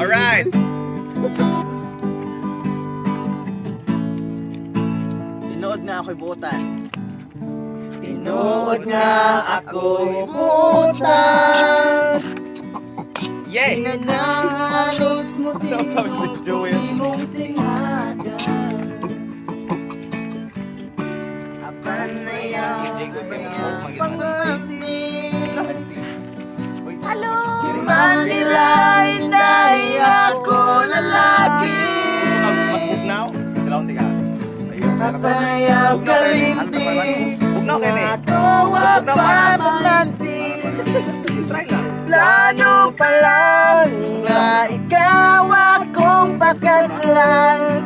Alright! Tinood nga ako'y buutan. Tinood nga ako'y buutan. Yay! Pinanahalos mo Sabi si Joey. mong singagan. Apanayang Hello! Manilay na ako lalaki. Mas bugnaw? Ground ka. Masayaw kalinti. Bugnaw ka ni. Natawa pa malanti. Try lang. Plano pa lang na ikaw akong pakaslan.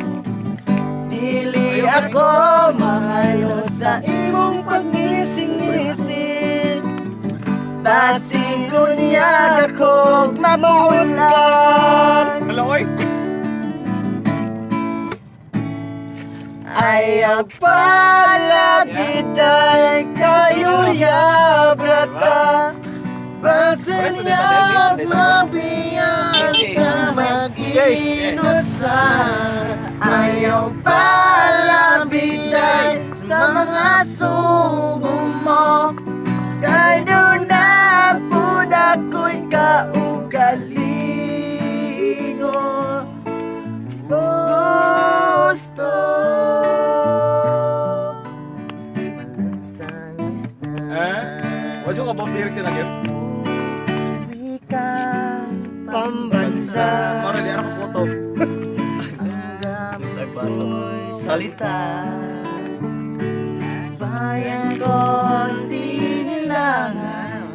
Dili ako mahayo sa imong pagnising-ising. Basig kunyag akong mabulan. Hello, oy! Ayaw palapit ay kayo yabrata. Basanyag mabiyan ka mag-inusan. Ayaw palapit ay sa mga subo mo. Kay doon na po na ko'y kaugalingo. Gusto What's yung about lyrics yun again? ka pambansa. Para di ako photo. Nagbasoy salita. Bayan ko'y sinilangan.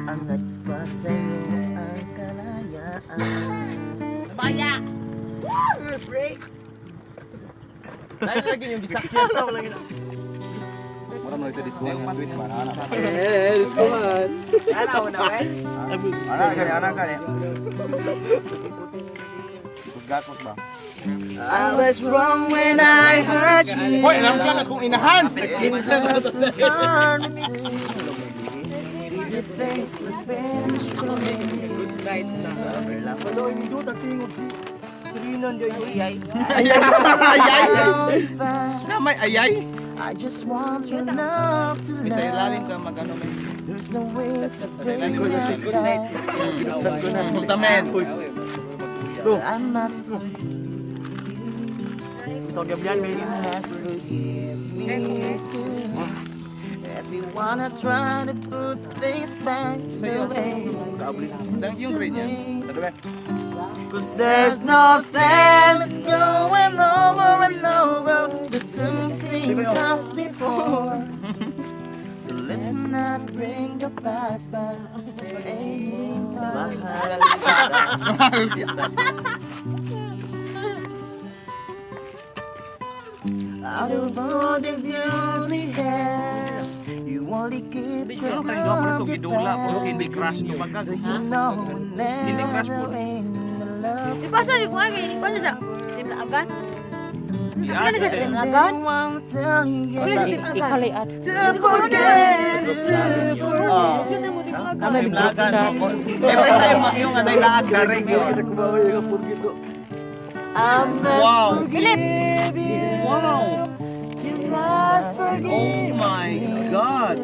Angat pa sa'yo ang kalayaan. Baya! Break! Dahil lagi yung bisakyan. Marami nito disco yung sweet ba? Disco man. Anak ka ni. Pusgatos ba? I was wrong when I hurt you. Hoy, alam ka na kung inahan! Good night na. Wala, hindi doon tatingod. Sirinan di ayay. Ayay! Namay ayay! I just want you now to May sa ilalim ka mag-ano may. There's no way to Sa ilalim break ka this good night. down. Ultamen. I must So, gabyan may you must forgive me too. Everyone I try to put things back the way Thank you, Srinya. Cause there's no sense going over and over the same things as before. So let's not bring the past back. Hey, mahal kita. Out of all the beauty have, you only keep Pero kayo daw pala sa gidula kung Candy Crush to pagkag. Candy Crush po. Ipasa yung mga gini ko na sa Team Laagan. Yeah, Ano sa Team Laagan? Wala sa Team Laagan. Ikaliat. To forget, to forget. Kita mo Team Laagan. Team Laagan. Every time yung anay laag na regyo. I must Wow. forgive you. Wow! You must forgive Oh my God!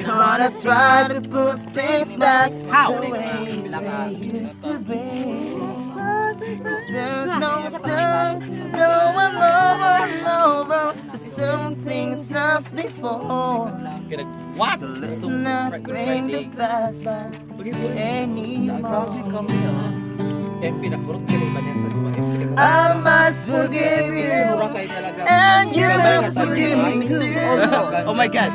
Wanna try to put things back How? the way they used to be. 'Cause there's no sense going over and over the same things as before. What? So let's not bring the past back anymore. I must forgive you, and you must forgive me too. Oh my God!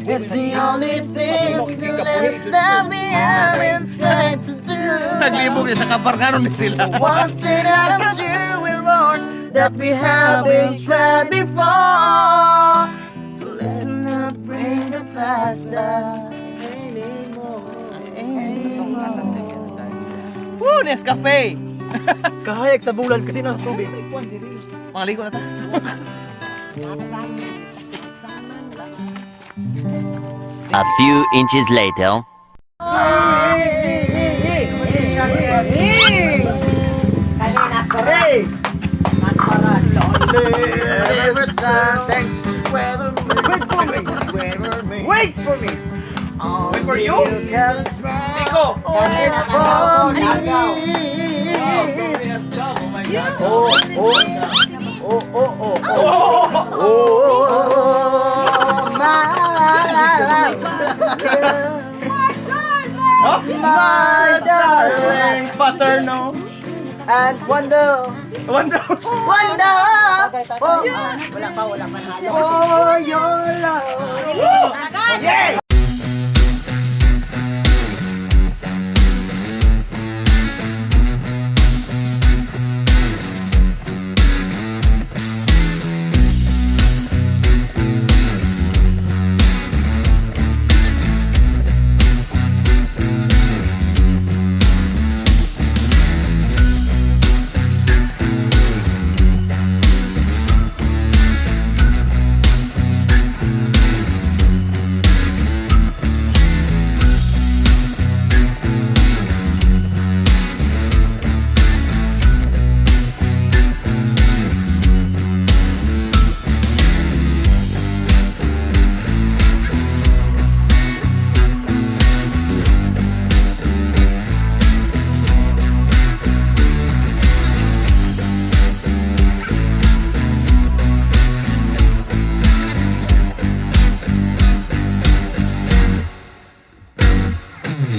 It's the only thing still left that we haven't tried to do. Naglibog niya sa kabarganon ni sila. One thing that I'm sure we're on that we haven't tried before. So let's not bring the basta. Woo, Nescafe! Kahayag sa bulan kasi ng tubig. Mga ligo na ta. A few inches later. Thanks. Wait for me. Wait for you? Nico! My darling Paterno! and wonder. Wonder! Wonder for your love. Yeah.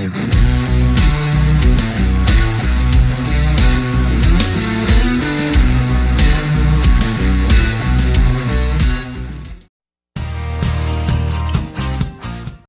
Mm-hmm.